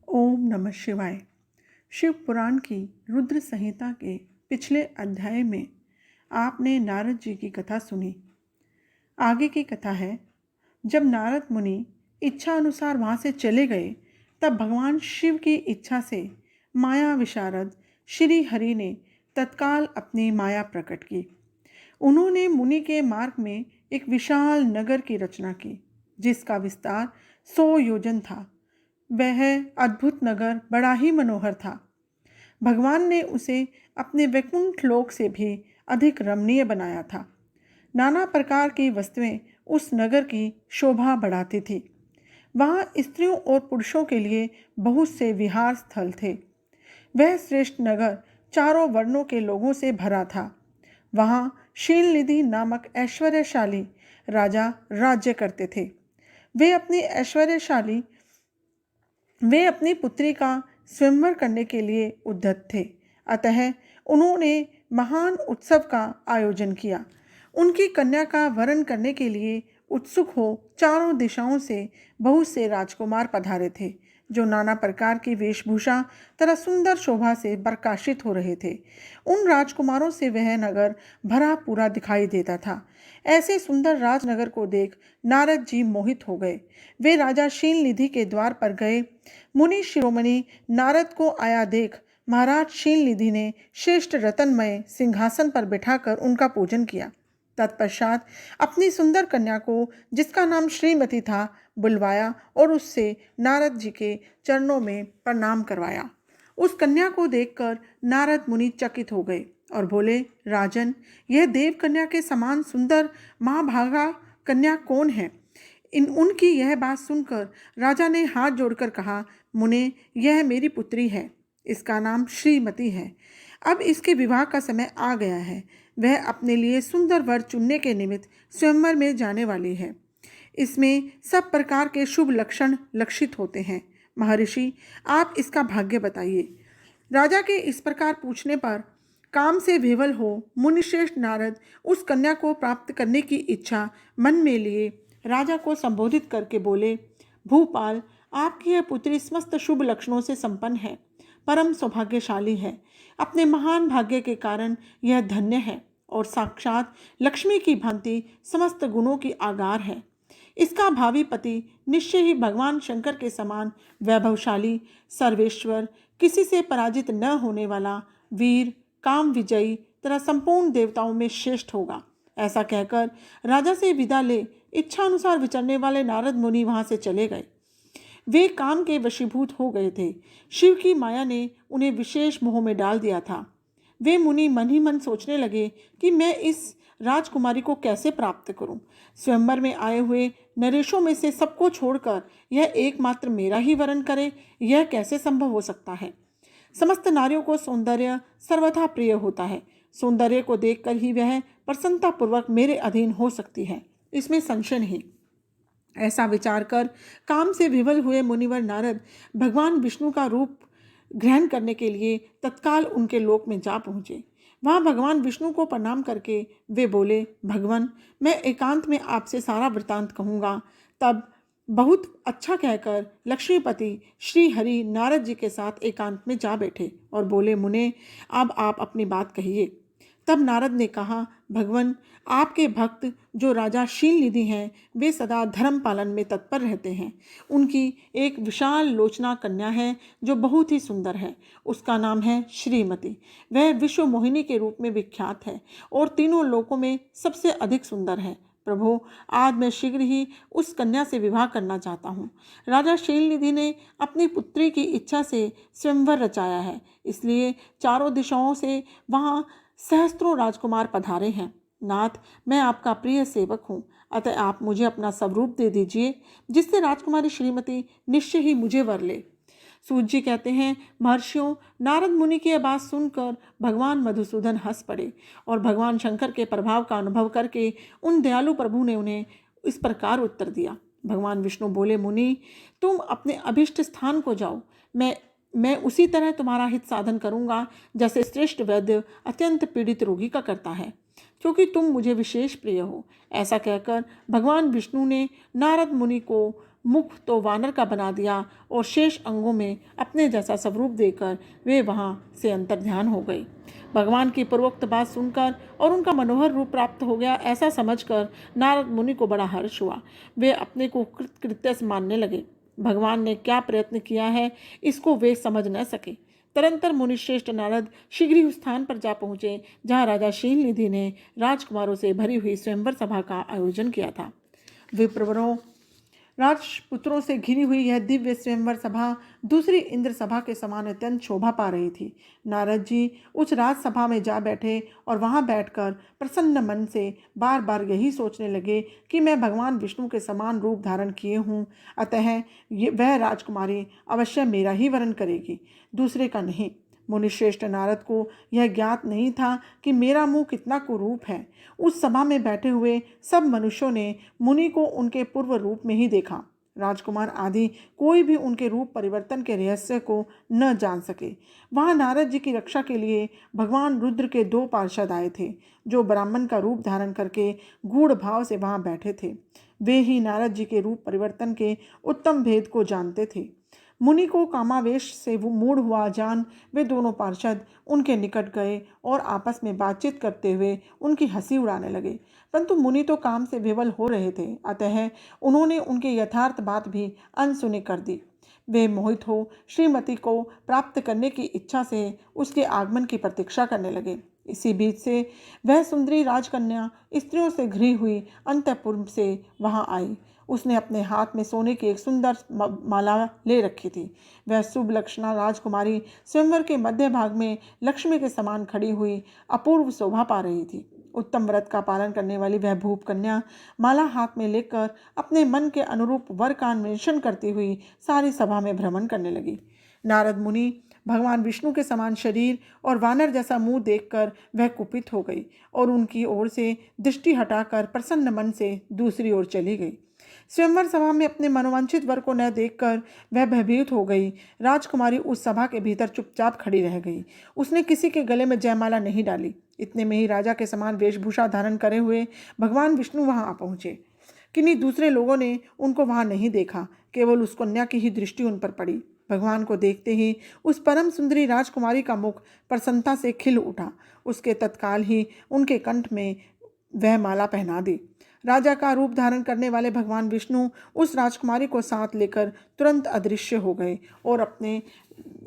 ओम नमः शिवाय। शिव पुराण की रुद्र संहिता के पिछले अध्याय में आपने नारद जी की कथा सुनी। आगे की कथा है, जब नारद मुनि इच्छा अनुसार वहाँ से चले गए, तब भगवान शिव की इच्छा से माया विशारद श्री हरि ने तत्काल अपनी माया प्रकट की। उन्होंने मुनि के मार्ग में एक विशाल नगर की रचना की, जिसका विस्तार 100 योजन था। वह अद्भुत नगर बड़ा ही मनोहर था। भगवान ने उसे अपने वैकुंठ लोक से भी अधिक रमणीय बनाया था। नाना प्रकार की वस्तुएं उस नगर की शोभा बढ़ाती थी। वहाँ स्त्रियों और पुरुषों के लिए बहुत से विहार स्थल थे। वह श्रेष्ठ नगर चारों वर्णों के लोगों से भरा था। वहाँ शीलनिधि नामक ऐश्वर्यशाली राजा राज्य करते थे। वे अपनी पुत्री का स्वयंवर करने के लिए उद्यत थे। अतः उन्होंने महान उत्सव का आयोजन किया। उनकी कन्या का वरण करने के लिए उत्सुक हो चारों दिशाओं से बहुत से राजकुमार पधारे थे, जो नाना प्रकार की वेशभूषा तथा सुंदर शोभा से प्रकाशित हो रहे थे। उन राजकुमारों से वह नगर भरा पूरा दिखाई देता था। ऐसे सुंदर राजनगर को देख नारद जी मोहित हो गए। वे राजा शीलनिधि के द्वार पर गए। मुनि शिरोमणि नारद को आया देख महाराज शीलनिधि ने श्रेष्ठ रत्नमय सिंहासन पर बिठाकर उनका पूजन किया। तत्पश्चात अपनी सुंदर कन्या को, जिसका नाम श्रीमती था, बुलवाया और उससे नारद जी के चरणों में प्रणाम करवाया। उस कन्या को देखकर नारद मुनि चकित हो गए और बोले, राजन, यह देव कन्या के समान सुंदर महाभागा कन्या कौन है? उनकी यह बात सुनकर राजा ने हाथ जोड़कर कहा, मुने, यह मेरी पुत्री है। इसका नाम श्रीमती है। अब इसके विवाह का समय आ गया है। वह अपने लिए सुंदर वर चुनने के निमित्त स्वयंवर में जाने वाली है। इसमें सब प्रकार के शुभ लक्षण लक्षित होते हैं। महर्षि, आप इसका भाग्य बताइए। राजा के इस प्रकार पूछने पर काम से विह्वल हो मुनिश्रेष्ठ नारद उस कन्या को प्राप्त करने की इच्छा मन में लिए राजा को संबोधित करके बोले, भूपाल, आपकी यह पुत्री समस्त शुभ लक्षणों से संपन्न है, परम सौभाग्यशाली है। अपने महान भाग्य के कारण यह धन्य है और साक्षात लक्ष्मी की भांति समस्त गुणों की आगार है। इसका भावी पति निश्चय ही भगवान शंकर के समान वैभवशाली, सर्वेश्वर, किसी से पराजित न होने वाला, वीर, काम विजयी तथा संपूर्ण देवताओं में श्रेष्ठ होगा। ऐसा कहकर राजा से विदा ले इच्छा अनुसार विचरने वाले नारद मुनि वहां से चले गए। वे काम के वशीभूत हो गए थे। शिव की माया ने उन्हें विशेष मोह में डाल दिया था। वे मुनि मन ही मन सोचने लगे कि मैं इस राजकुमारी को कैसे प्राप्त करूं। स्वयंवर में आए हुए नरेशों में से सबको छोड़कर यह एकमात्र मेरा ही वरण करे, यह कैसे संभव हो सकता है? समस्त नारियों को सौंदर्य सर्वथा प्रिय होता है। सौंदर्य को देखकर ही वह प्रसन्नतापूर्वक मेरे अधीन हो सकती है, इसमें संशय नहीं। ऐसा विचार कर काम से विवल हुए मुनिवर नारद भगवान विष्णु का रूप ग्रहण करने के लिए तत्काल उनके लोक में जा पहुँचे। वहाँ भगवान विष्णु को प्रणाम करके वे बोले, भगवान, मैं एकांत में आपसे सारा वृतांत कहूँगा। तब बहुत अच्छा कहकर लक्ष्मीपति श्री हरि नारद जी के साथ एकांत में जा बैठे और बोले, मुने, अब आप अपनी बात कहिए। तब नारद ने कहा, भगवान, आपके भक्त जो राजा शीलनिधि हैं, वे सदा धर्म पालन में तत्पर रहते हैं। उनकी एक विशाल लोचना कन्या है जो बहुत ही सुंदर है। उसका नाम है श्रीमती। वह विश्व मोहिनी के रूप में विख्यात है और तीनों लोकों में सबसे अधिक सुंदर है। प्रभु, आज मैं शीघ्र ही उस कन्या से विवाह करना चाहता हूँ। राजा शीलनिधि ने अपनी पुत्री की इच्छा से स्वयंवर रचाया है, इसलिए चारों दिशाओं से वहाँ सहस्त्रों राजकुमार पधारे हैं। नाथ, मैं आपका प्रिय सेवक हूँ, अतः आप मुझे अपना स्वरूप दे दीजिए, जिससे राजकुमारी श्रीमती निश्चय ही मुझे वर ले। सूत जी कहते हैं, महर्षियों, नारद मुनि की यह बात सुनकर भगवान मधुसूदन हंस पड़े और भगवान शंकर के प्रभाव का अनुभव करके उन दयालु प्रभु ने उन्हें इस प्रकार उत्तर दिया। भगवान विष्णु बोले, मुनि, तुम अपने अभिष्ट स्थान को जाओ। मैं उसी तरह तुम्हारा हित साधन करूंगा जैसे श्रेष्ठ वैद्य अत्यंत पीड़ित रोगी का करता है। क्योंकि तुम मुझे विशेष प्रिय हो। ऐसा कहकर भगवान विष्णु ने नारद मुनि को मुख तो वानर का बना दिया और शेष अंगों में अपने जैसा स्वरूप देकर वे वहाँ से अंतर्ध्यान हो गए। भगवान की पूर्वोक्त बात सुनकर और उनका मनोहर रूप प्राप्त हो गया ऐसा समझकर नारद मुनि को बड़ा हर्ष हुआ। वे अपने को कृतकृत्य से मानने लगे। भगवान ने क्या प्रयत्न किया है इसको वे समझ न सके। तदंतर मुनिश्रेष्ठ नारद शीघ्र ही उस स्थान पर जा पहुँचे जहाँ राजा शीलनिधि ने राजकुमारों से भरी हुई स्वयंवर सभा का आयोजन किया था। विप्रवरों राजपुत्रों से घिरी हुई यह दिव्य स्वयंवर सभा दूसरी इंद्र सभा के समान अत्यंत शोभा पा रही थी। नारद जी उस राजसभा में जा बैठे और वहां बैठकर प्रसन्न मन से बार बार यही सोचने लगे कि मैं भगवान विष्णु के समान रूप धारण किए हूँ, अतः वह राजकुमारी अवश्य मेरा ही वरण करेगी, दूसरे का नहीं। मुनिश्रेष्ठ नारद को यह ज्ञात नहीं था कि मेरा मुंह कितना कुरूप है। उस सभा में बैठे हुए सब मनुष्यों ने मुनि को उनके पूर्व रूप में ही देखा। राजकुमार आदि कोई भी उनके रूप परिवर्तन के रहस्य को न जान सके। वहां नारद जी की रक्षा के लिए भगवान रुद्र के 2 पार्षद आए थे, जो ब्राह्मण का रूप धारण करके गूढ़ भाव से वहां बैठे थे। वे ही नारद जी के रूप परिवर्तन के उत्तम भेद को जानते थे। मुनि को कामावेश से वो मूढ़ हुआ जान वे दोनों पार्षद उनके निकट गए और आपस में बातचीत करते हुए उनकी हंसी उड़ाने लगे। परंतु मुनि तो काम से विवल हो रहे थे, अतः उन्होंने उनकी यथार्थ बात भी अनसुनी कर दी। वे मोहित हो श्रीमती को प्राप्त करने की इच्छा से उसके आगमन की प्रतीक्षा करने लगे। इसी बीच से वह सुंदरी राजकन्या स्त्रियों से घिरी हुई अंतःपुर से वहां आई। उसने अपने हाथ में सोने की एक सुंदर माला ले रखी थी। वह शुभ लक्षणा राजकुमारी स्वयंवर के मध्य भाग में लक्ष्मी के समान खड़ी हुई अपूर्व शोभा पा रही थी। उत्तम व्रत का पालन करने वाली वह भूप कन्या माला हाथ में लेकर अपने मन के अनुरूप वर का अन्वेषण करती हुई सारी सभा में भ्रमण करने लगी। नारद मुनि भगवान विष्णु के समान शरीर और वानर जैसा मुंह देखकर वह कुपित हो गई और उनकी ओर से दृष्टि हटाकर प्रसन्न मन से दूसरी ओर चली गई। स्वयंवर सभा में अपने मनोवांछित वर को न देखकर वह भयभीत हो गई। राजकुमारी उस सभा के भीतर चुपचाप खड़ी रह गई। उसने किसी के गले में जयमाला नहीं डाली। इतने में ही राजा के समान वेशभूषा धारण करे हुए भगवान विष्णु वहां आ पहुंचे। किन्हीं दूसरे लोगों ने उनको वहां नहीं देखा, केवल उस कन्या की ही दृष्टि उन पर पड़ी। भगवान को देखते ही उस परम सुंदरी राजकुमारी का मुख प्रसन्नता से खिल उठा। उसके तत्काल ही उनके कंठ में वह माला पहना दी। राजा का रूप धारण करने वाले भगवान विष्णु उस राजकुमारी को साथ लेकर तुरंत अदृश्य हो गए और अपने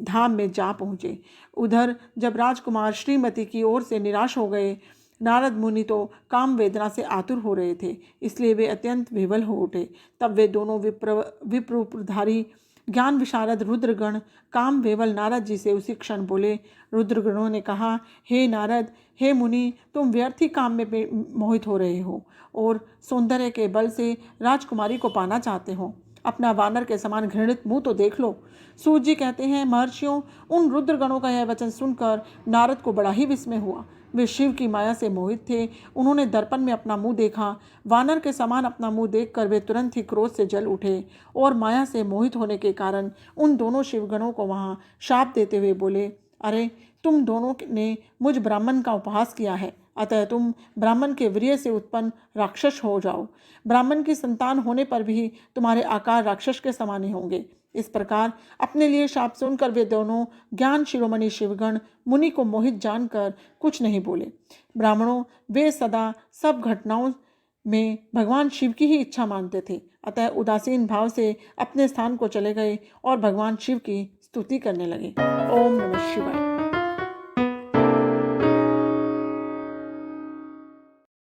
धाम में जा पहुँचे। उधर जब राजकुमार श्रीमती की ओर से निराश हो गए, नारद मुनि तो काम वेदना से आतुर हो रहे थे, इसलिए वे अत्यंत विवल हो उठे। तब वे दोनों विप्रधारी ज्ञान विशारद रुद्रगण काम वेवल नारद जी से उसी क्षण बोले। रुद्रगणों ने कहा, हे नारद, हे मुनि, तुम व्यर्थ ही काम में मोहित हो रहे हो और सौंदर्य के बल से राजकुमारी को पाना चाहते हो। अपना वानर के समान घृणित मुंह तो देख लो। सूत जी कहते हैं, महर्षियों, उन रुद्रगणों का यह वचन सुनकर नारद को बड़ा ही विस्मय हुआ। वे शिव की माया से मोहित थे। उन्होंने दर्पण में अपना मुंह देखा। वानर के समान अपना मुंह देखकर वे तुरंत ही क्रोध से जल उठे और माया से मोहित होने के कारण उन दोनों शिवगणों को वहाँ शाप देते हुए बोले, अरे तुम दोनों ने मुझ ब्राह्मण का उपहास किया है, अतः तुम ब्राह्मण के वीर्य से उत्पन्न राक्षस हो जाओ। ब्राह्मण की संतान होने पर भी तुम्हारे आकार राक्षस के समान ही होंगे। इस प्रकार अपने लिए शाप सुनकर वे दोनों ज्ञान शिरोमणि शिवगण मुनि को मोहित जानकर कुछ नहीं बोले। ब्राह्मणों, वे सदा सब घटनाओं में भगवान शिव की ही इच्छा मानते थे, अतः उदासीन भाव से अपने स्थान को चले गए और भगवान शिव की स्तुति करने लगे। ओम नमः शिवाय।